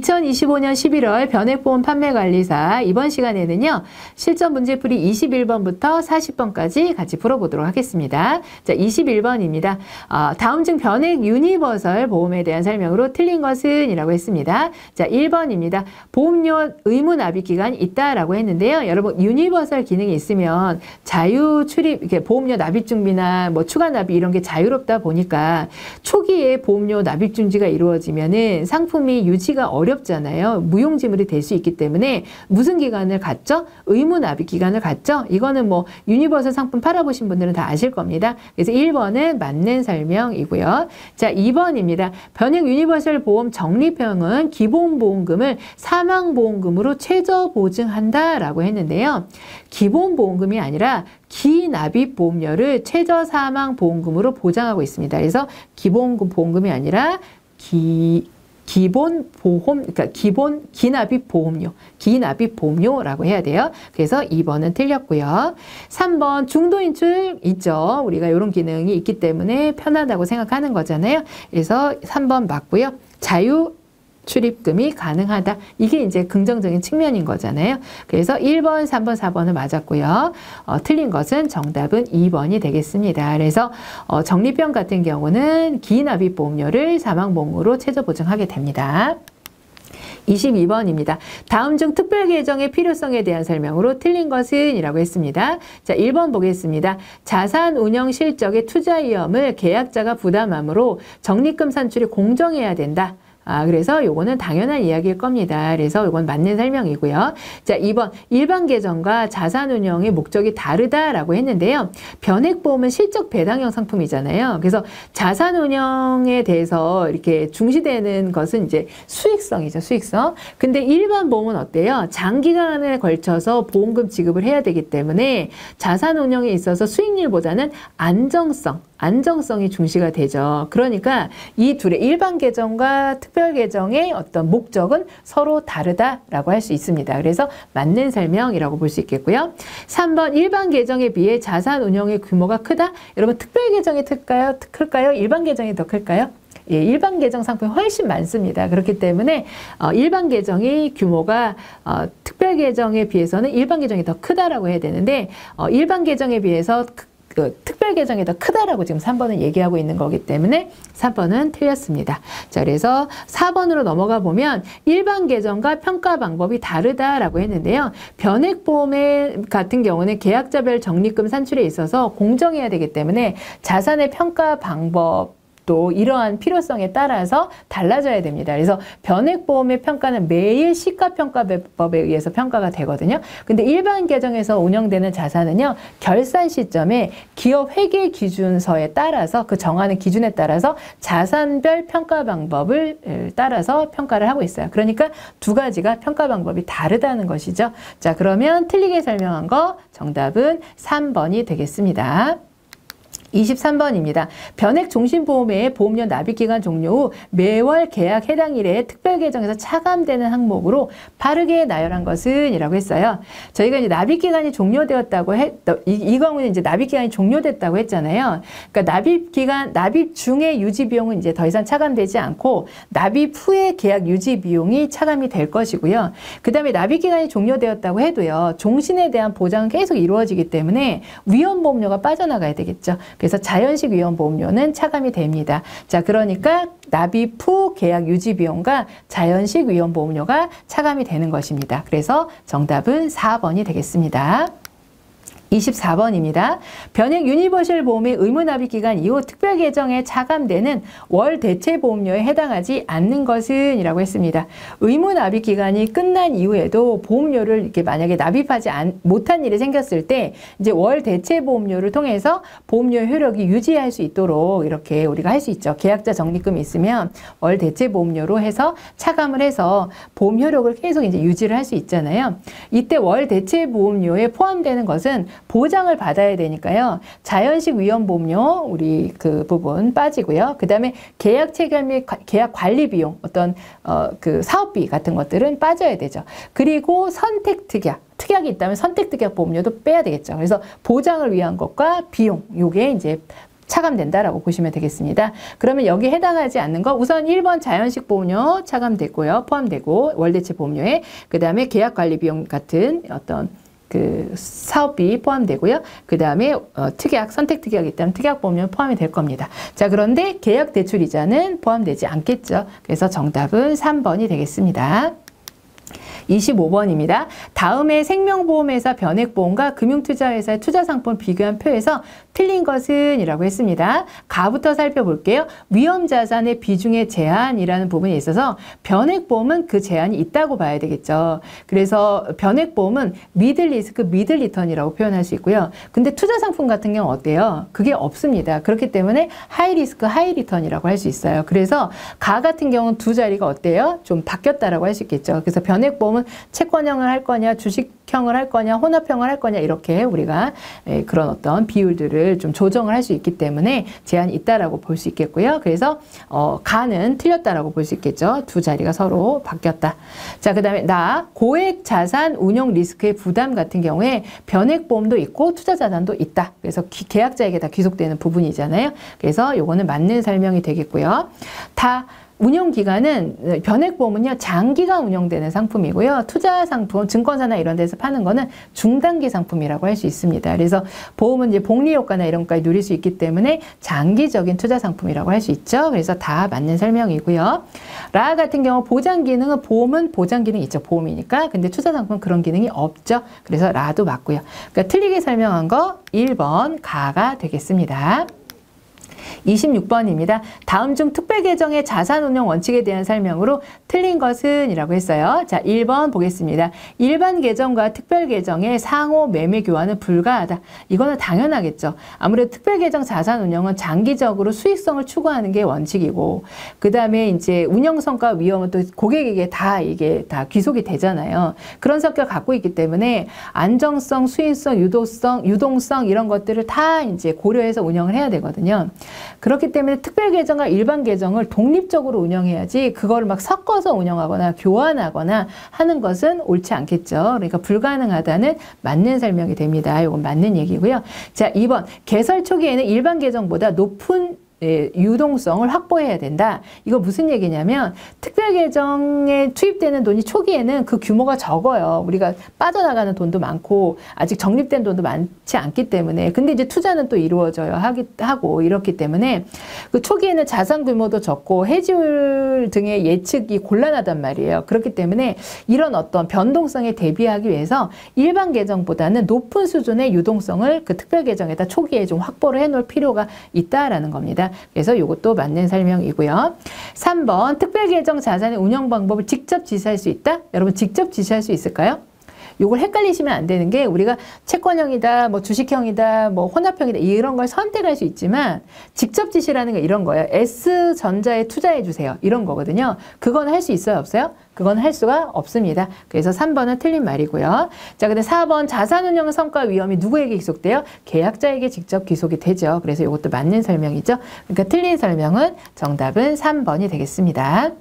2025년 11월 변액보험 판매관리사 이번 시간에는요. 실전 문제풀이 21번부터 40번까지 같이 풀어보도록 하겠습니다. 자, 21번입니다. 다음 중 변액 유니버설 보험에 대한 설명으로 틀린 것은 이라고 했습니다. 자, 1번입니다. 보험료 의무 납입 기간이 있다라고 했는데요. 여러분 유니버설 기능이 있으면 자유 출입 이렇게 보험료 납입 중비나 뭐 추가 납입 이런 게 자유롭다 보니까 초기에 보험료 납입 중지가 이루어지면은 상품이 유지가 어렵잖아요. 무용지물이 될 수 있기 때문에 무슨 기간을 갖죠? 의무 납입 기간을 갖죠? 이거는 뭐 유니버설 상품 팔아보신 분들은 다 아실 겁니다. 그래서 1번은 맞는 설명이고요. 자, 2번입니다. 변액 유니버설 보험 적립형은 기본보험금을 사망보험금으로 최저 보증한다라고 했는데요. 기본보험금이 아니라 기납입보험료를 최저 사망보험금으로 보장하고 있습니다. 그래서 기본보험금이 아니라 그러니까 기납입보험료라고 해야 돼요. 그래서 2번은 틀렸고요. 3번 중도인출 있죠. 우리가 이런 기능이 있기 때문에 편하다고 생각하는 거잖아요. 그래서 3번 맞고요. 자유 출입금이 가능하다. 이게 이제 긍정적인 측면인 거잖아요. 그래서 1번, 3번, 4번은 맞았고요. 틀린 것은 정답은 2번이 되겠습니다. 그래서 적립형 같은 경우는 기납입보험료를 사망보험으로 최저 보증하게 됩니다. 22번입니다. 다음 중 특별 계정의 필요성에 대한 설명으로 틀린 것은 이라고 했습니다. 자, 1번 보겠습니다. 자산 운영 실적의 투자 위험을 계약자가 부담하므로 적립금 산출이 공정해야 된다. 그래서 요거는 당연한 이야기일 겁니다. 그래서 요건 맞는 설명이고요. 자, 2번. 일반 계정과 자산운용의 목적이 다르다라고 했는데요. 변액보험은 실적 배당형 상품이잖아요. 그래서 자산운용에 대해서 이렇게 중시되는 것은 이제 수익성이죠. 수익성. 근데 일반 보험은 어때요? 장기간에 걸쳐서 보험금 지급을 해야 되기 때문에 자산운용에 있어서 수익률보다는 안정성이 중시가 되죠. 그러니까 이 둘의 일반 계정과 특별 계정의 어떤 목적은 서로 다르다라고 할 수 있습니다. 그래서 맞는 설명이라고 볼 수 있겠고요. 3번 일반 계정에 비해 자산 운용의 규모가 크다. 여러분 특별 계정이 클까요? 일반 계정이 더 클까요? 예, 일반 계정 상품이 훨씬 많습니다. 그렇기 때문에 일반 계정의 규모가 특별 계정에 비해서는 일반 계정이 더 크다라고 해야 되는데 일반 계정에 비해서 특별 계정이 더 크다라고 지금 3번은 얘기하고 있는 거기 때문에 3번은 틀렸습니다. 자, 그래서 4번으로 넘어가 보면 일반 계정과 평가 방법이 다르다라고 했는데요. 변액보험 같은 경우는 계약자별 적립금 산출에 있어서 공정해야 되기 때문에 자산의 평가 방법 또 이러한 필요성에 따라서 달라져야 됩니다. 그래서 변액보험의 평가는 매일 시가평가법에 의해서 평가가 되거든요. 근데 일반 계정에서 운영되는 자산은요. 결산 시점에 기업 회계 기준서에 따라서 그 정하는 기준에 따라서 자산별 평가 방법을 따라서 평가를 하고 있어요. 그러니까 두 가지가 평가 방법이 다르다는 것이죠. 자, 그러면 틀리게 설명한 거 정답은 3번이 되겠습니다. 23번입니다. 변액 종신보험의 보험료 납입기간 종료 후 매월 계약 해당 일에 특별계정에서 차감되는 항목으로 바르게 나열한 것은 이라고 했어요. 저희가 이제 납입기간이 종료되었다고 이 경우는 이제 납입기간이 종료됐다고 했잖아요. 그러니까 납입 중에 유지비용은 이제 더 이상 차감되지 않고 납입 후에 계약 유지비용이 차감이 될 것이고요. 그 다음에 납입기간이 종료되었다고 해도요. 종신에 대한 보장은 계속 이루어지기 때문에 위험보험료가 빠져나가야 되겠죠. 그래서 자연식 위험보험료는 차감이 됩니다. 자, 그러니까 납입 후 계약 유지비용과 자연식 위험보험료가 차감이 되는 것입니다. 그래서 정답은 4번이 되겠습니다. 24번입니다. 변액 유니버셜 보험의 의무 납입 기간 이후 특별 계정에 차감되는 월 대체 보험료에 해당하지 않는 것은 이라고 했습니다. 의무 납입 기간이 끝난 이후에도 보험료를 이렇게 만약에 납입하지 못한 일이 생겼을 때 이제 월 대체 보험료를 통해서 보험료 효력이 유지할 수 있도록 이렇게 우리가 할 수 있죠. 계약자 적립금이 있으면 월 대체 보험료로 해서 차감을 해서 보험 효력을 계속 이제 유지를 할 수 있잖아요. 이때 월 대체 보험료에 포함되는 것은 보장을 받아야 되니까요. 자연식 위험보험료 우리 그 부분 빠지고요. 그 다음에 계약 체결 및 계약 관리 비용 어떤 그 사업비 같은 것들은 빠져야 되죠. 그리고 선택 특약이 있다면 선택 특약 보험료도 빼야 되겠죠. 그래서 보장을 위한 것과 비용 요게 이제 차감된다라고 보시면 되겠습니다. 그러면 여기 해당하지 않는 거 우선 1번 자연식 보험료 차감되고요. 포함되고 월대체 보험료에 그 다음에 계약관리 비용 같은 어떤 그 사업비 포함되고요. 그 다음에 특약, 선택 특약이 있다면 특약 보험료 포함이 될 겁니다. 자, 그런데 계약 대출 이자는 포함되지 않겠죠. 그래서 정답은 3번이 되겠습니다. 25번입니다. 다음에 생명보험회사 변액보험과 금융투자회사의 투자상품을 비교한 표에서 틀린 것은 이라고 했습니다. 가부터 살펴볼게요. 위험자산의 비중의 제한이라는 부분에 있어서 변액보험은 그 제한이 있다고 봐야 되겠죠. 그래서 변액보험은 미들 리스크, 미들 리턴이라고 표현할 수 있고요. 근데 투자상품 같은 경우 어때요? 그게 없습니다. 그렇기 때문에 하이 리스크, 하이 리턴이라고 할 수 있어요. 그래서 가 같은 경우는 두 자리가 어때요? 좀 바뀌었다라고 할 수 있겠죠. 그래서 변액보험은 채권형을 할 거냐, 주식형을 할 거냐, 혼합형을 할 거냐 이렇게 우리가 그런 어떤 비율들을 좀 조정을 할 수 있기 때문에 제한이 있다라고 볼 수 있겠고요. 그래서 가는 틀렸다라고 볼 수 있겠죠. 두 자리가 서로 바뀌었다. 자, 그다음에 고액 자산 운용 리스크의 부담 같은 경우에 변액보험도 있고 투자자산도 있다. 그래서 계약자에게 다 귀속되는 부분이잖아요. 그래서 요거는 맞는 설명이 되겠고요. 운용기간은 변액보험은요 장기간 운영되는 상품이고요. 투자상품, 증권사나 이런 데서 파는 거는 중단기 상품이라고 할 수 있습니다. 그래서 보험은 이제 복리효과나 이런 것까지 누릴 수 있기 때문에 장기적인 투자상품이라고 할 수 있죠. 그래서 다 맞는 설명이고요. 라 같은 경우 보장기능은 보험은 보장기능이 있죠. 보험이니까. 근데 투자상품은 그런 기능이 없죠. 그래서 라도 맞고요. 그러니까 틀리게 설명한 거 1번 가가 되겠습니다. 26번입니다. 다음 중 특별계정의 자산운용 원칙에 대한 설명으로 틀린 것은 이라고 했어요. 자, 1번 보겠습니다. 일반 계정과 특별계정의 상호 매매 교환은 불가하다. 이거는 당연하겠죠. 아무래도 특별계정 자산운용은 장기적으로 수익성을 추구하는 게 원칙이고 그 다음에 이제 운영성과 위험은 또 고객에게 이게 다 귀속이 되잖아요. 그런 성격을 갖고 있기 때문에 안정성, 수익성, 유동성 이런 것들을 다 이제 고려해서 운영을 해야 되거든요. 그렇기 때문에 특별계정과 일반 계정을 독립적으로 운영해야지 그거를 막 섞어서 운영하거나 교환하거나 하는 것은 옳지 않겠죠. 그러니까 불가능하다는 맞는 설명이 됩니다. 이건 맞는 얘기고요. 자, 2번 개설 초기에는 일반 계정보다 높은 유동성을 확보해야 된다. 이거 무슨 얘기냐면 특별계정에 투입되는 돈이 초기에는 그 규모가 적어요. 우리가 빠져나가는 돈도 많고 아직 적립된 돈도 많지 않기 때문에 근데 이제 투자는 또 이루어져야 하고 이렇기 때문에 그 초기에는 자산 규모도 적고 해지율 등의 예측이 곤란하단 말이에요. 그렇기 때문에 이런 어떤 변동성에 대비하기 위해서 일반 계정보다는 높은 수준의 유동성을 그 특별계정에다 초기에 좀 확보를 해놓을 필요가 있다라는 겁니다. 그래서 이것도 맞는 설명이고요. 3번 특별계정 자산의 운영 방법을 직접 지시할 수 있다? 여러분 직접 지시할 수 있을까요? 요걸 헷갈리시면 안 되는 게 우리가 채권형이다, 뭐 주식형이다, 뭐 혼합형이다 이런 걸 선택할 수 있지만 직접 지시라는 게 이런 거예요. S전자에 투자해 주세요. 이런 거거든요. 그건 할 수 있어요? 없어요? 그건 할 수가 없습니다. 그래서 3번은 틀린 말이고요. 자, 근데 4번 자산운용 성과 위험이 누구에게 귀속돼요? 계약자에게 직접 귀속이 되죠. 그래서 이것도 맞는 설명이죠. 그러니까 틀린 설명은 정답은 3번이 되겠습니다.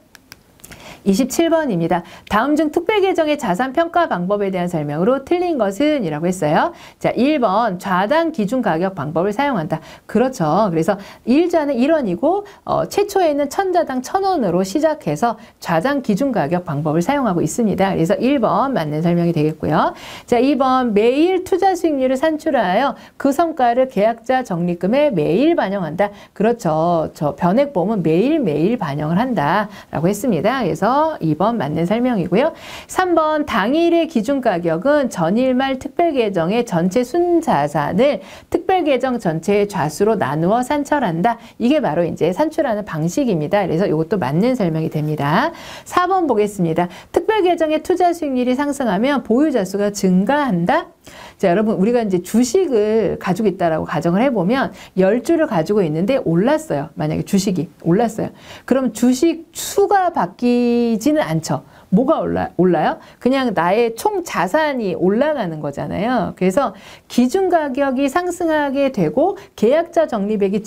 27번입니다. 다음 중 특별계정의 자산평가 방법에 대한 설명으로 틀린 것은 이라고 했어요. 자, 1번 좌당 기준 가격 방법을 사용한다. 그렇죠. 그래서 일자는 1원이고 최초에는 1000자당 1000원으로 시작해서 좌당 기준 가격 방법을 사용하고 있습니다. 그래서 1번 맞는 설명이 되겠고요. 자, 2번 매일 투자 수익률을 산출하여 그 성과를 계약자 적립금에 매일 반영한다. 그렇죠. 저 변액보험은 매일매일 반영을 한다라고 했습니다. 그래서 2번 맞는 설명이고요. 3번 당일의 기준가격은 전일 말 특별계정의 전체 순자산을 특별계정 전체의 좌수로 나누어 산출한다. 이게 바로 이제 산출하는 방식입니다. 그래서 이것도 맞는 설명이 됩니다. 4번 보겠습니다. 특별계정의 투자 수익률이 상승하면 보유자 수가 증가한다. 자, 여러분 우리가 이제 주식을 가지고 있다라고 가정을 해보면 10주를 가지고 있는데 올랐어요. 만약에 주식이 올랐어요. 그럼 주식 수가 바뀌지는 않죠. 뭐가 올라요? 그냥 나의 총 자산이 올라가는 거잖아요. 그래서 기준 가격이 상승하게 되고 계약자 적립액이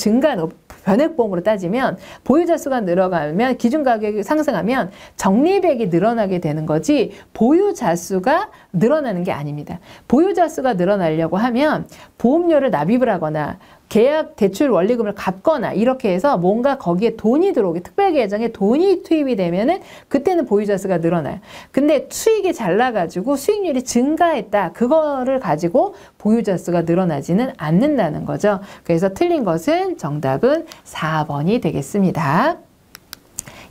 변액보험으로 따지면 보유자 수가 늘어가면 기준 가격이 상승하면 적립액이 늘어나게 되는 거지 보유자 수가 늘어나는 게 아닙니다. 보유자 수가 늘어나려고 하면 보험료를 납입을 하거나 계약 대출 원리금을 갚거나 이렇게 해서 뭔가 거기에 돈이 들어오게 특별계정에 돈이 투입이 되면은 그때는 보유자 수가 늘어나요. 근데 수익이 잘 나가지고 수익률이 증가했다. 그거를 가지고 보유자 수가 늘어나지는 않는다는 거죠. 그래서 틀린 것은 정답은 4번이 되겠습니다.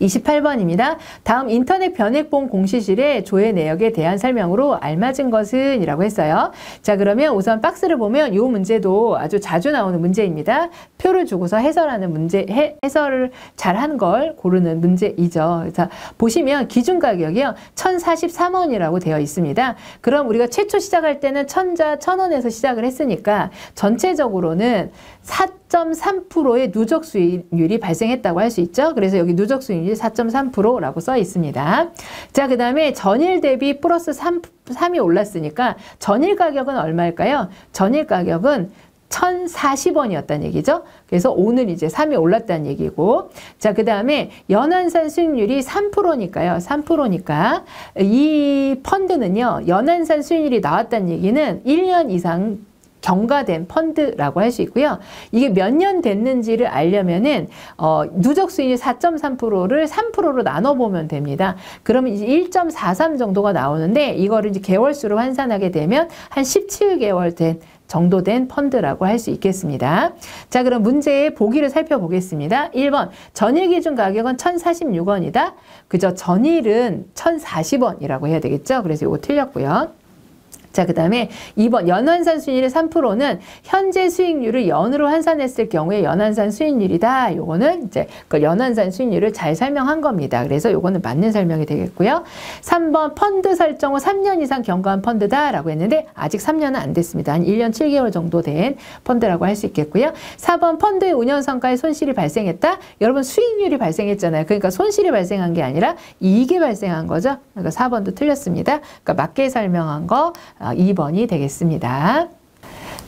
28번입니다. 다음 인터넷 변액보험 공시실의 조회 내역에 대한 설명으로 알맞은 것은? 이라고 했어요. 자, 그러면 우선 박스를 보면 이 문제도 아주 자주 나오는 문제입니다. 표를 주고서 해설하는 문제, 해설을 잘한 걸 고르는 문제이죠. 자, 보시면 기준 가격이요. 1,043원이라고 되어 있습니다. 그럼 우리가 최초 시작할 때는 1,000원에서 시작을 했으니까 전체적으로는 4.3%의 누적 수익률이 발생했다고 할 수 있죠. 그래서 여기 누적 수익률이 4.3%라고 써 있습니다. 자, 그 다음에 전일 대비 플러스 3이 올랐으니까 전일 가격은 얼마일까요? 전일 가격은 1,040원이었다는 얘기죠. 그래서 오늘 이제 3이 올랐다는 얘기고, 자, 그 다음에 연환산 수익률이 3%니까요. 3%니까 이 펀드는요, 연환산 수익률이 나왔다는 얘기는 1년 이상 경과된 펀드라고 할 수 있고요. 이게 몇 년 됐는지를 알려면은 누적 수익률 4.3%를 3%로 나눠보면 됩니다. 그러면 이제 1.43 정도가 나오는데 이거를 이제 개월수로 환산하게 되면 한 17개월 된 정도 된 펀드라고 할 수 있겠습니다. 자, 그럼 문제의 보기를 살펴보겠습니다. 1번, 전일 기준 가격은 1,046원이다. 그죠? 전일은 1,040원이라고 해야 되겠죠? 그래서 이거 틀렸고요. 자, 그 다음에 2번 연환산 수익률의 3%는 현재 수익률을 연으로 환산했을 경우에 연환산 수익률이다. 요거는 이제 그 연환산 수익률을 잘 설명한 겁니다. 그래서 요거는 맞는 설명이 되겠고요. 3번 펀드 설정 후 3년 이상 경과한 펀드다 라고 했는데 아직 3년은 안 됐습니다. 한 1년 7개월 정도 된 펀드라고 할 수 있겠고요. 4번 펀드의 운영 성과에 손실이 발생했다. 여러분 수익률이 발생했잖아요. 그러니까 손실이 발생한 게 아니라 이익이 발생한 거죠. 그러니까 4번도 틀렸습니다. 그러니까 맞게 설명한 거 2번이 되겠습니다.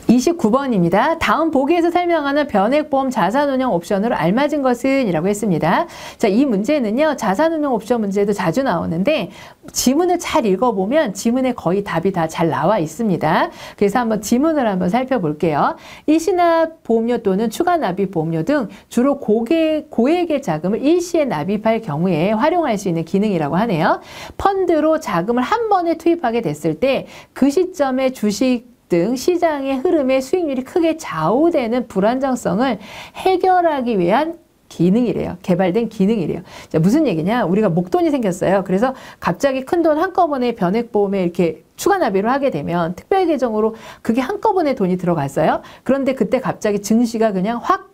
29번입니다. 다음 보기에서 설명하는 변액보험 자산운용 옵션으로 알맞은 것은? 이라고 했습니다. 자, 이 문제는요. 자산운용 옵션 문제도 자주 나오는데 지문을 잘 읽어보면 지문에 거의 답이 다 잘 나와 있습니다. 그래서 한번 지문을 한번 살펴볼게요. 일시납 보험료 또는 추가납입 보험료 등 주로 고액의 자금을 일시에 납입할 경우에 활용할 수 있는 기능이라고 하네요. 펀드로 자금을 한 번에 투입하게 됐을 때 그 시점에 주식 등 시장의 흐름에 수익률이 크게 좌우되는 불안정성을 해결하기 위한 기능이래요. 개발된 기능이래요. 자, 무슨 얘기냐? 우리가 목돈이 생겼어요. 그래서 갑자기 큰돈 한꺼번에 변액보험에 이렇게 추가 납입을 하게 되면 특별계정으로 그게 한꺼번에 돈이 들어갔어요. 그런데 그때 갑자기 증시가 그냥 확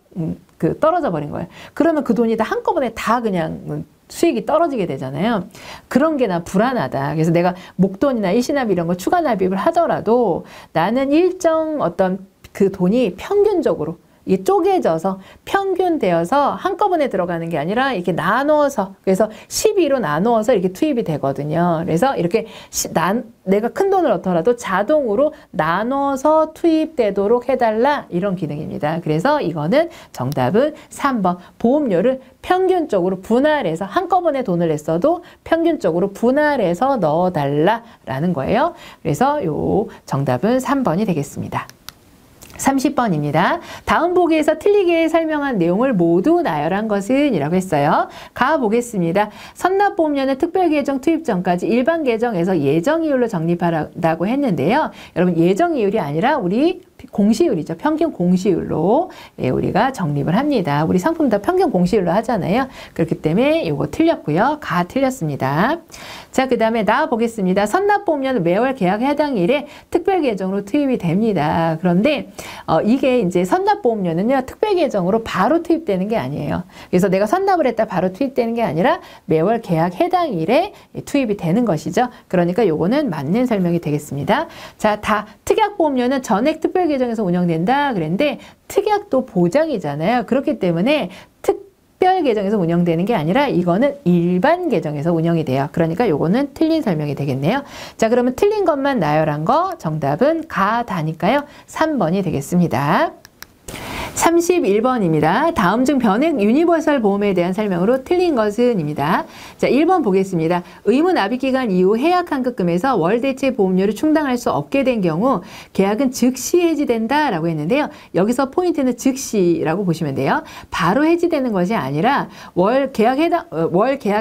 떨어져 버린 거예요. 그러면 그 돈이 다 한꺼번에 다 그냥 수익이 떨어지게 되잖아요. 그런 게 난 불안하다. 그래서 내가 목돈이나 일시납 이런 거 추가 납입을 하더라도 나는 일정 어떤 그 돈이 평균적으로 이게 쪼개져서 평균되어서 한꺼번에 들어가는 게 아니라 이렇게 나누어서 그래서 12로 나누어서 이렇게 투입이 되거든요. 그래서 이렇게 내가 큰 돈을 얻더라도 자동으로 나눠서 투입되도록 해달라 이런 기능입니다. 그래서 이거는 정답은 3번 보험료를 평균적으로 분할해서 한꺼번에 돈을 냈어도 평균적으로 분할해서 넣어달라라는 거예요. 그래서 요 정답은 3번이 되겠습니다. 30번입니다. 다음 보기에서 틀리게 설명한 내용을 모두 나열한 것은? 이라고 했어요. 가보겠습니다. 선납보험료는 특별계정 투입 전까지 일반 계정에서 예정이율로 적립하라고 했는데요. 여러분 예정이율이 아니라 우리 공시율이죠. 평균 공시율로 우리가 적립을 합니다. 우리 상품 다 평균 공시율로 하잖아요. 그렇기 때문에 이거 틀렸고요. 가 틀렸습니다. 자, 그 다음에 나와보겠습니다. 선납보험료는 매월 계약 해당 일에 특별계정으로 투입이 됩니다. 그런데 이게 이제 선납보험료는요. 특별계정으로 바로 투입되는 게 아니에요. 그래서 내가 선납을 했다 바로 투입되는 게 아니라 매월 계약 해당 일에 투입이 되는 것이죠. 그러니까 요거는 맞는 설명이 되겠습니다. 자, 다 특약보험료는 전액 특별계정에서 운영된다 그랬는데 특약도 보장이잖아요. 그렇기 때문에 특별 계정에서 운영되는 게 아니라 이거는 일반 계정에서 운영이 돼요. 그러니까 요거는 틀린 설명이 되겠네요. 자, 그러면 틀린 것만 나열한 거 정답은 가다니까요. 3번이 되겠습니다. 31번입니다. 다음 중 변액 유니버설 보험에 대한 설명으로 틀린 것은 입니다. 자, 1번 보겠습니다. 의무 납입 기간 이후 해약 환급금에서 월 대체 보험료를 충당할 수 없게 된 경우 계약은 즉시 해지된다 라고 했는데요. 여기서 포인트는 즉시라고 보시면 돼요. 바로 해지되는 것이 아니라 월 계약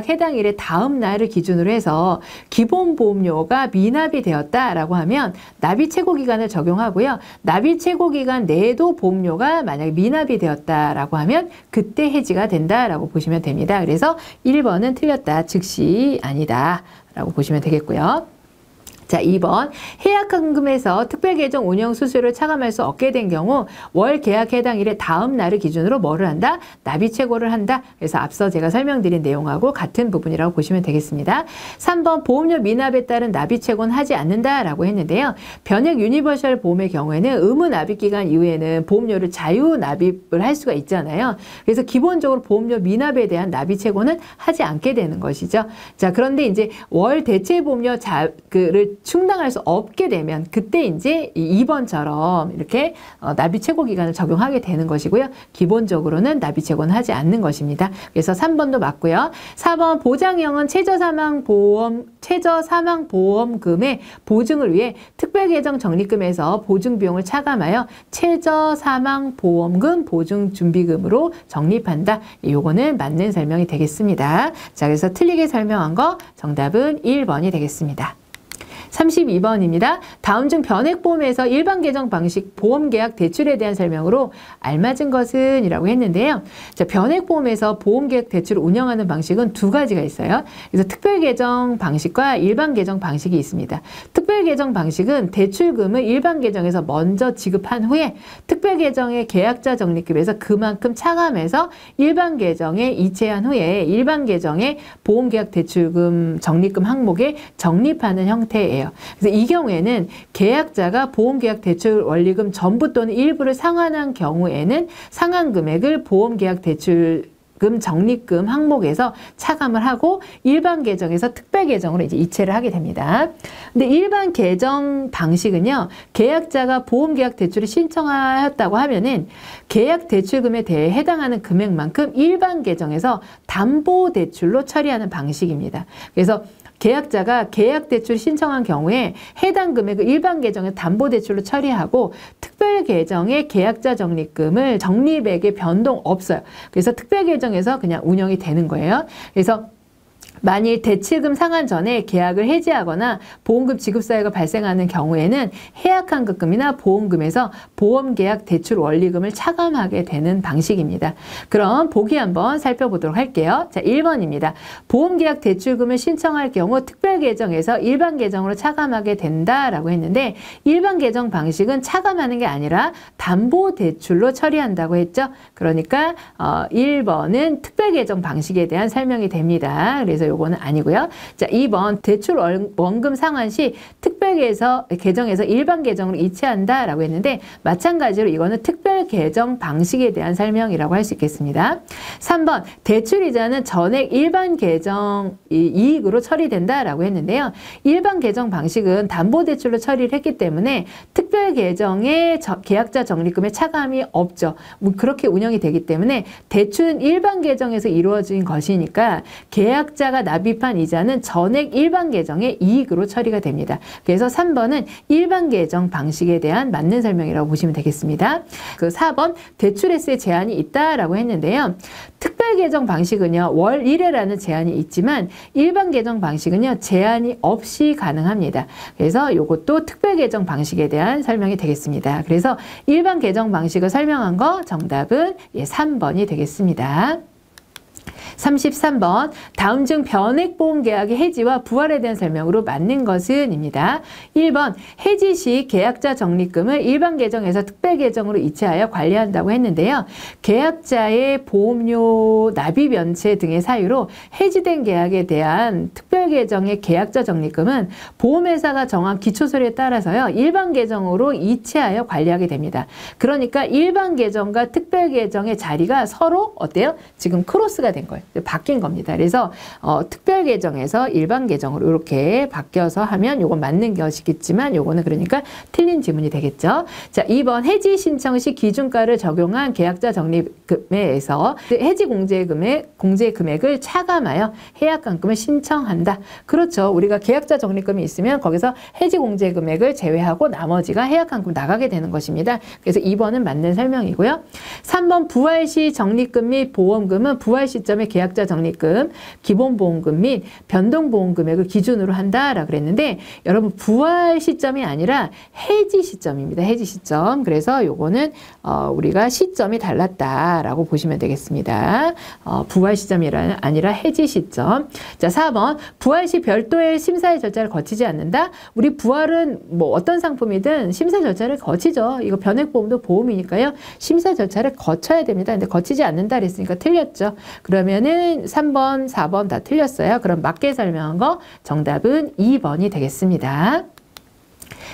해당일의 다음 날을 기준으로 해서 기본 보험료가 미납이 되었다라고 하면 납입 최고 기간을 적용하고요. 납입 최고 기간 내에도 보험료가 만약에 미납이 되었다라고 하면 그때 해지가 된다라고 보시면 됩니다. 그래서 1번은 틀렸다. 즉시 아니다 라고 보시면 되겠고요. 자, 2번 해약환급금에서 특별계정 운영 수수료를 차감할 수 없게 된 경우 월 계약 해당일의 다음 날을 기준으로 뭐를 한다? 납입 최고를 한다. 그래서 앞서 제가 설명드린 내용하고 같은 부분이라고 보시면 되겠습니다. 3번 보험료 미납에 따른 납입 최고는 하지 않는다라고 했는데요. 변액 유니버셜 보험의 경우에는 의무 납입 기간 이후에는 보험료를 자유 납입을 할 수가 있잖아요. 그래서 기본적으로 보험료 미납에 대한 납입 최고는 하지 않게 되는 것이죠. 자, 그런데 이제 월 대체 보험료 를 충당할 수 없게 되면 그때 이제 2번처럼 이렇게 납입 최고 기간을 적용하게 되는 것이고요. 기본적으로는 납입 최고는 하지 않는 것입니다. 그래서 3번도 맞고요. 4번 보장형은 최저사망보험금의 보증을 위해 특별계정 적립금에서 보증비용을 차감하여 최저사망보험금 보증준비금으로 적립한다. 요거는 맞는 설명이 되겠습니다. 자, 그래서 틀리게 설명한 거 정답은 1번이 되겠습니다. 32번입니다. 다음 중 변액보험에서 일반 계정 방식 보험계약 대출에 대한 설명으로 알맞은 것은 이라고 했는데요. 자, 변액보험에서 보험계약 대출을 운영하는 방식은 두 가지가 있어요. 그래서 특별계정 방식과 일반 계정 방식이 있습니다. 특별계정 방식은 대출금을 일반 계정에서 먼저 지급한 후에 특별계정의 계약자 적립금에서 그만큼 차감해서 일반 계정에 이체한 후에 일반 계정의 보험계약 대출금 적립금 항목에 적립하는 형태예요. 그래서 이 경우에는 계약자가 보험계약 대출 원리금 전부 또는 일부를 상환한 경우에는 상환 금액을 보험계약 대출금 적립금 항목에서 차감을 하고 일반 계정에서 특별 계정으로 이제 이체를 하게 됩니다. 근데 일반 계정 방식은요, 계약자가 보험계약 대출을 신청하였다고 하면은 계약 대출금에 대해 해당하는 금액만큼 일반 계정에서 담보 대출로 처리하는 방식입니다. 그래서 계약자가 계약대출 신청한 경우에 해당 금액을 일반 계정에 담보대출로 처리하고 특별계정의 계약자 적립금을 적립액의 변동 없어요. 그래서 특별계정에서 그냥 운영이 되는 거예요. 그래서 만일 대출금 상환 전에 계약을 해지하거나 보험금 지급 사유가 발생하는 경우에는 해약환급금이나 보험금에서 보험계약 대출 원리금을 차감하게 되는 방식입니다. 그럼 보기 한번 살펴보도록 할게요. 자, 1번입니다. 보험계약 대출금을 신청할 경우 특별계정에서 일반 계정으로 차감하게 된다라고 했는데 일반 계정 방식은 차감하는 게 아니라 담보대출로 처리한다고 했죠. 그러니까 1번은 특별계정 방식에 대한 설명이 됩니다. 그래서 요거는 아니고요. 자, 2번 대출 원금 상환 시 특별계정에서 일반 계정으로 이체한다라고 했는데 마찬가지로 이거는 특별계정 방식에 대한 설명이라고 할 수 있겠습니다. 3번 대출이자는 전액 일반 계정 이익으로 처리된다라고 했는데요. 일반 계정 방식은 담보대출로 처리를 했기 때문에 특별계정의 계약자 적립금의 차감이 없죠. 그렇게 운영이 되기 때문에 대출은 일반 계정에서 이루어진 것이니까 계약자가 납입한 이자는 전액 일반 계정의 이익으로 처리가 됩니다. 그래서 3번은 일반 계정 방식에 대한 맞는 설명이라고 보시면 되겠습니다. 그 4번 대출횟수에 제한이 있다라고 했는데요. 특별 계정 방식은요, 월 1회라는 제한이 있지만 일반 계정 방식은요, 제한이 없이 가능합니다. 그래서 이것도 특별 계정 방식에 대한 설명이 되겠습니다. 그래서 일반 계정 방식을 설명한 거 정답은 3번이 되겠습니다. 33번 다음 중 변액보험 계약의 해지와 부활에 대한 설명으로 맞는 것은 입니다. 1번 해지 시 계약자 적립금을 일반 계정에서 특별 계정으로 이체하여 관리한다고 했는데요. 계약자의 보험료 납입 연체 등의 사유로 해지된 계약에 대한 특별 계정의 계약자 적립금은 보험회사가 정한 기초서류에 따라서요. 일반 계정으로 이체하여 관리하게 됩니다. 그러니까 일반 계정과 특별 계정의 자리가 서로 어때요? 지금 크로스가 플러스가 된 거예요. 바뀐 겁니다. 그래서 특별 계정에서 일반 계정으로 이렇게 바뀌어서 하면 요건 맞는 것이겠지만 요거는 그러니까 틀린 지문이 되겠죠. 자, 2번 해지 신청 시 기준가를 적용한 계약자 적립금에서 해지 공제 금액을 차감하여 해약환급을 신청한다. 그렇죠. 우리가 계약자 적립금이 있으면 거기서 해지 공제 금액을 제외하고 나머지가 해약환급 나가게 되는 것입니다. 그래서 2번은 맞는 설명이고요. 3번 부활 시 적립금 및 보험금은 부활 시점의 계약자 적립금, 기본보험금 및 변동보험 금액을 기준으로 한다라고 그랬는데 여러분 부활 시점이 아니라 해지 시점입니다. 해지 시점. 그래서 요거는 우리가 시점이 달랐다라고 보시면 되겠습니다. 부활 시점이 아니라 해지 시점. 자, 4번 부활 시 별도의 심사의 절차를 거치지 않는다. 우리 부활은 뭐 어떤 상품이든 심사 절차를 거치죠. 이거 변액보험도 보험이니까요. 심사 절차를 거쳐야 됩니다. 근데 거치지 않는다 그랬으니까 틀렸죠. 그러면은 3번, 4번 다 틀렸어요. 그럼 맞게 설명한 거 정답은 2번이 되겠습니다.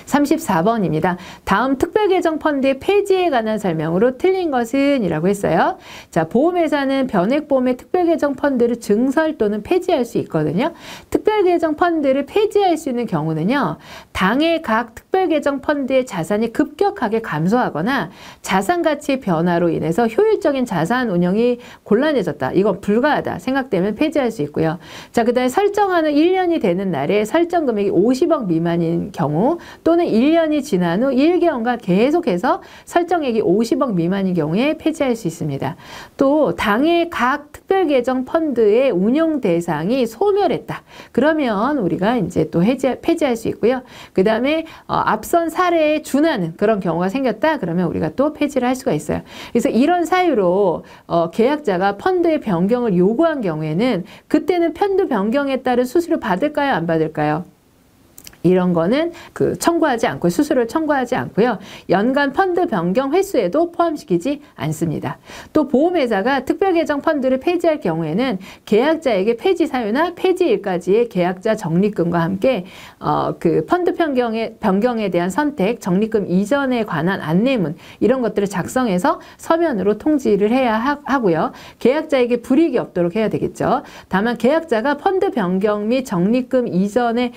34번입니다. 다음 특별계정 펀드의 폐지에 관한 설명으로 틀린 것은 이라고 했어요. 자, 보험회사는 변액보험의 특별계정 펀드를 증설 또는 폐지할 수 있거든요. 특별계정 펀드를 폐지할 수 있는 경우는요. 당해 각 특별계정 펀드의 자산이 급격하게 감소하거나 자산가치의 변화로 인해서 효율적인 자산 운영이 곤란해졌다. 이건 불가하다 생각되면 폐지할 수 있고요. 자, 그 다음에 설정하는 1년이 되는 날에 설정 금액이 50억 미만인 경우 또는 1년이 지난 후 1개월간 계속해서 설정액이 50억 미만인 경우에 폐지할 수 있습니다. 또 당해 각 특별계정 펀드의 운용 대상이 소멸했다. 그러면 우리가 이제 또 폐지할 수 있고요. 그 다음에 앞선 사례에 준하는 그런 경우가 생겼다. 그러면 우리가 또 폐지를 할 수가 있어요. 그래서 이런 사유로 계약자가 펀드의 변경을 요구한 경우에는 그때는 펀드 변경에 따른 수수료 받을까요? 안 받을까요? 이런 거는 청구하지 않고 수수료를 청구하지 않고요. 연간 펀드 변경 횟수에도 포함시키지 않습니다. 또 보험회사가 특별계정 펀드를 폐지할 경우에는 계약자에게 폐지 사유나 폐지일까지의 계약자 적립금과 함께 그 펀드 변경에 대한 선택, 적립금 이전에 관한 안내문 이런 것들을 작성해서 서면으로 통지를 해야 하고요. 계약자에게 불이익이 없도록 해야 되겠죠. 다만 계약자가 펀드 변경 및 적립금 이전에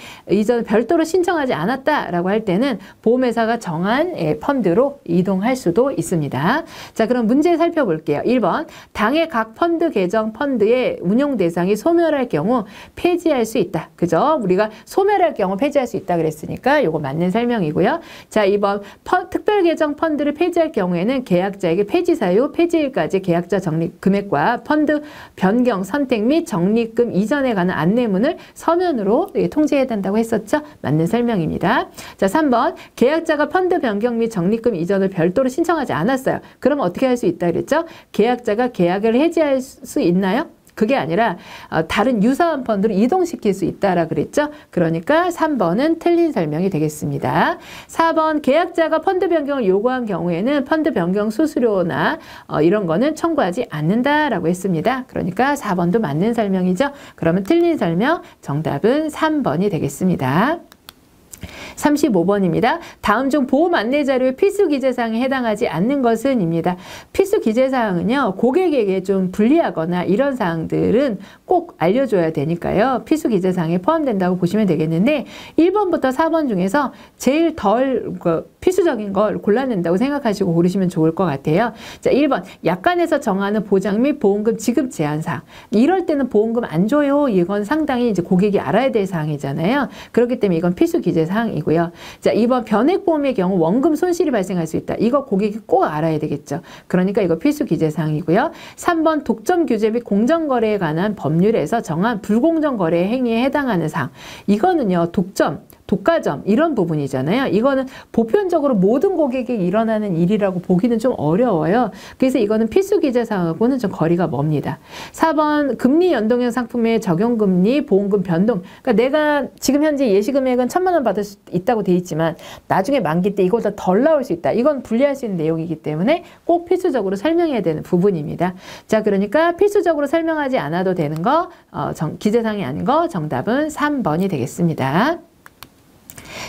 별도로 신청하지 않았다라고 할 때는 보험회사가 정한 펀드로 이동할 수도 있습니다. 자, 그럼 문제 살펴볼게요. 1번 당해 각 펀드 계정 펀드의 운용 대상이 소멸할 경우 폐지할 수 있다. 그죠? 우리가 소멸할 경우 폐지할 수 있다 그랬으니까 이거 맞는 설명이고요. 자, 2번 특별계정 펀드를 폐지할 경우에는 계약자에게 폐지 사유, 폐지일까지 계약자 적립 금액과 펀드 변경 선택 및 적립금 이전에 관한 안내문을 서면으로 통지해야 된다고 했었죠. 맞는 설명입니다. 자, 3번 계약자가 펀드 변경 및 적립금 이전을 별도로 신청하지 않았어요. 그럼 어떻게 할 수 있다 그랬죠? 계약자가 계약을 해지할 수 있나요? 그게 아니라 다른 유사한 펀드로 이동시킬 수 있다라 그랬죠. 그러니까 3번은 틀린 설명이 되겠습니다. 4번 계약자가 펀드 변경을 요구한 경우에는 펀드 변경 수수료나 이런 거는 청구하지 않는다라고 했습니다. 그러니까 4번도 맞는 설명이죠. 그러면 틀린 설명 정답은 3번이 되겠습니다. 35번입니다. 다음 중 보험 안내 자료의 필수 기재사항에 해당하지 않는 것은 입니다. 필수 기재사항은요. 고객에게 좀 불리하거나 이런 사항들은 꼭 알려줘야 되니까요. 필수 기재사항에 포함된다고 보시면 되겠는데 1번부터 4번 중에서 제일 덜 필수적인 걸 골라낸다고 생각하시고 고르시면 좋을 것 같아요. 자, 1번 약관에서 정하는 보장 및 보험금 지급 제한사항. 이럴 때는 보험금 안 줘요. 이건 상당히 이제 고객이 알아야 될 사항이잖아요. 그렇기 때문에 이건 필수 기재사항이고요. 자, 2번 변액보험의 경우 원금 손실이 발생할 수 있다. 이거 고객이 꼭 알아야 되겠죠. 그러니까 이거 필수 기재사항이고요. 3번 독점 규제 및 공정거래에 관한 법률에서 정한 불공정 거래 행위에 해당하는 사항. 이거는요. 독과점 이런 부분이잖아요. 이거는 보편적으로 모든 고객에게 일어나는 일이라고 보기는 좀 어려워요. 그래서 이거는 필수 기재사항하고는 좀 거리가 멉니다. 4번 금리 연동형 상품의 적용금리 보험금 변동. 그러니까 내가 지금 현재 예시금액은 1,000만 원 받을 수 있다고 돼 있지만 나중에 만기 때 이거보다 덜 나올 수 있다. 이건 분리할 수 있는 내용이기 때문에 꼭 필수적으로 설명해야 되는 부분입니다. 자, 그러니까 필수적으로 설명하지 않아도 되는 거 기재사항이 아닌 거 정답은 3번이 되겠습니다.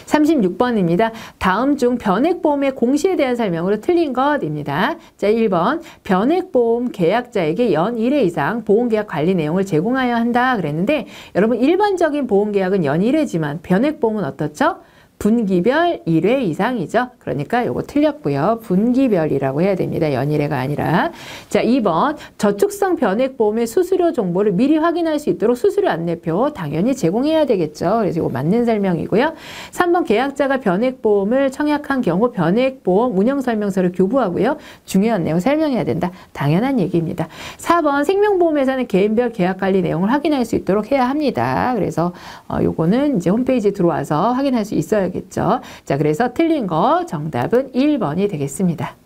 36번입니다. 다음 중 변액보험의 공시에 대한 설명으로 틀린 것입니다. 자, 1번 변액보험 계약자에게 연 1회 이상 보험계약 관리 내용을 제공하여야 한다 그랬는데 여러분 일반적인 보험계약은 연 1회지만 변액보험은 어떻죠? 분기별 1회 이상이죠. 그러니까 요거 틀렸고요. 분기별이라고 해야 됩니다. 연일회가 아니라. 자, 2번 저축성 변액보험의 수수료 정보를 미리 확인할 수 있도록 수수료 안내표 당연히 제공해야 되겠죠. 그래서 이거 맞는 설명이고요. 3번 계약자가 변액보험을 청약한 경우 변액보험 운영설명서를 교부하고요. 중요한 내용 설명해야 된다. 당연한 얘기입니다. 4번 생명보험회사는 개인별 계약관리 내용을 확인할 수 있도록 해야 합니다. 그래서 요거는 이제 홈페이지에 들어와서 확인할 수 있어요. 겠죠. 자, 그래서 틀린 거 정답은 1번이 되겠습니다.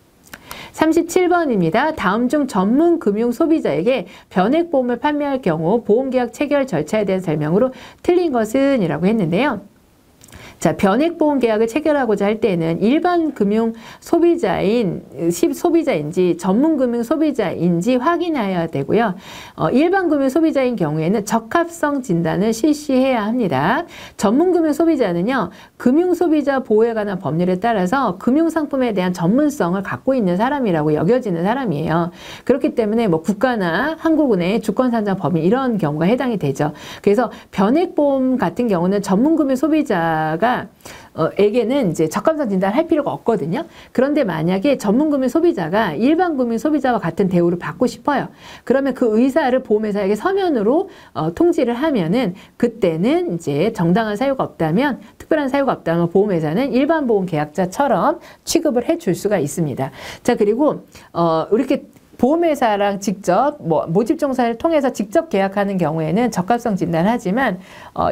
37번입니다. 다음 중 전문 금융 소비자에게 변액보험을 판매할 경우 보험계약 체결 절차에 대한 설명으로 틀린 것은 이라고 했는데요. 자, 변액보험 계약을 체결하고자 할 때는 일반 금융 소비자인지 전문 금융 소비자인지 확인해야 되고요. 일반 금융 소비자인 경우에는 적합성 진단을 실시해야 합니다. 전문 금융 소비자는요, 금융 소비자 보호에 관한 법률에 따라서 금융 상품에 대한 전문성을 갖고 있는 사람이라고 여겨지는 사람이에요. 그렇기 때문에 뭐 국가나 한국은행, 주권산정 법인 이런 경우가 해당이 되죠. 그래서 변액보험 같은 경우는 전문 금융 소비자가 에게는 이제 적합성 진단을 할 필요가 없거든요. 그런데 만약에 전문금융 소비자가 일반 금융 소비자와 같은 대우를 받고 싶어요. 그러면 그 의사를 보험회사에게 서면으로 통지를 하면은 그때는 이제 정당한 사유가 없다면, 특별한 사유가 없다면 보험회사는 일반 보험 계약자처럼 취급을 해줄 수가 있습니다. 자, 그리고 이렇게 보험회사랑 직접 모집종사를 통해서 직접 계약하는 경우에는 적합성 진단을 하지만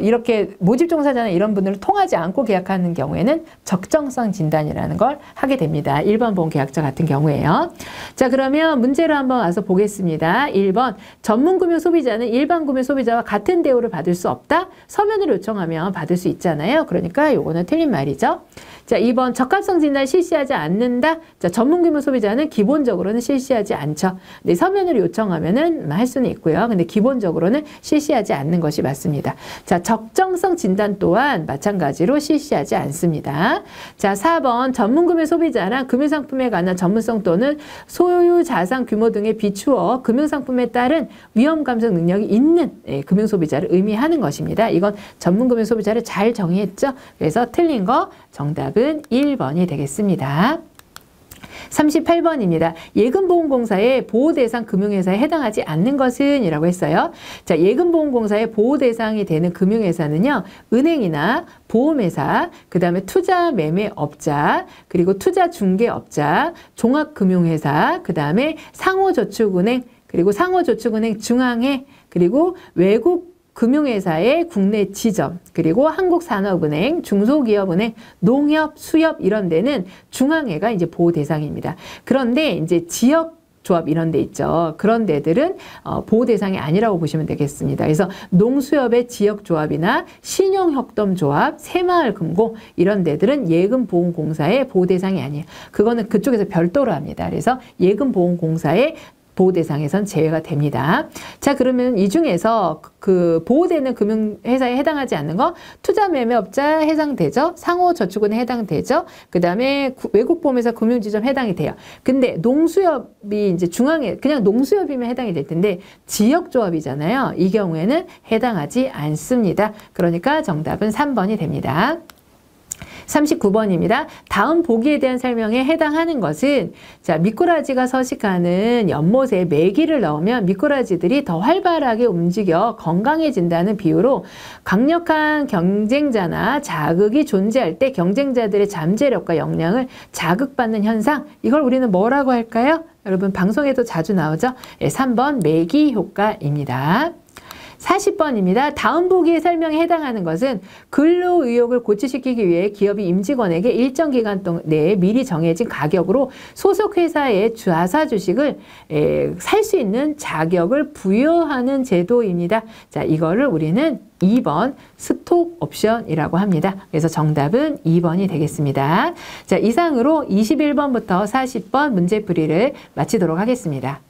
이렇게 모집종사자나 이런 분들을 통하지 않고 계약하는 경우에는 적정성 진단이라는 걸 하게 됩니다. 일반 보험 계약자 같은 경우에요. 자, 그러면 문제로 한번 와서 보겠습니다. 1번 전문금융 소비자는 일반 금융 소비자와 같은 대우를 받을 수 없다? 서면으로 요청하면 받을 수 있잖아요. 그러니까 요거는 틀린 말이죠. 자, 2번 적합성 진단을 실시하지 않는다? 자, 전문금융 소비자는 기본적으로는 실시하지 않죠. 근데 서면으로 요청하면은 할 수는 있고요. 근데 기본적으로는 실시하지 않는 것이 맞습니다. 자, 적정성 진단 또한 마찬가지로 실시하지 않습니다. 자, 4번 전문금융 소비자랑 금융상품에 관한 전문성 또는 소유 자산 규모 등에 비추어 금융상품에 따른 위험 감속 능력이 있는 금융소비자를 의미하는 것입니다. 이건 전문금융 소비자를 잘 정의했죠. 그래서 틀린 거 정답은 1번이 되겠습니다. 38번입니다. 예금보험공사의 보호대상 금융회사에 해당하지 않는 것은 이라고 했어요. 자, 예금보험공사의 보호대상이 되는 금융회사는요, 은행이나 보험회사, 그 다음에 투자매매업자, 그리고 투자중개업자, 종합금융회사, 그 다음에 상호저축은행, 그리고 상호저축은행 중앙회, 그리고 외국 금융회사의 국내 지점, 그리고 한국산업은행, 중소기업은행, 농협, 수협 이런 데는 중앙회가 이제 보호 대상입니다. 그런데 이제 지역 조합 이런 데 있죠. 그런 데들은 보호 대상이 아니라고 보시면 되겠습니다. 그래서 농수협의 지역조합이나 신용협동조합, 새마을금고 이런 데들은 예금보험공사의 보호 대상이 아니에요. 그거는 그쪽에서 별도로 합니다. 그래서 예금보험공사의 보호 대상에선 제외가 됩니다. 자, 그러면 이 중에서 그 보호되는 금융회사에 해당하지 않는 거 투자매매업자 해당되죠. 상호저축은행 해당되죠. 그 다음에 외국보험회사 금융지점 해당이 돼요. 근데 농수협이 이제 중앙에 그냥 농수협이면 해당이 될 텐데 지역조합이잖아요. 이 경우에는 해당하지 않습니다. 그러니까 정답은 3번이 됩니다. 39번입니다. 다음 보기에 대한 설명에 해당하는 것은 자, 미꾸라지가 서식하는 연못에 메기를 넣으면 미꾸라지들이 더 활발하게 움직여 건강해진다는 비유로 강력한 경쟁자나 자극이 존재할 때 경쟁자들의 잠재력과 역량을 자극받는 현상, 이걸 우리는 뭐라고 할까요? 여러분 방송에도 자주 나오죠? 3번 메기 효과입니다. 40번입니다. 다음 보기의 설명에 해당하는 것은 근로 의욕을 고취시키기 위해 기업이 임직원에게 일정 기간 내에 미리 정해진 가격으로 소속 회사의 자사 주식을 살 수 있는 자격을 부여하는 제도입니다. 자, 이거를 우리는 2번 스톡 옵션이라고 합니다. 그래서 정답은 2번이 되겠습니다. 자, 이상으로 21번부터 40번 문제풀이를 마치도록 하겠습니다.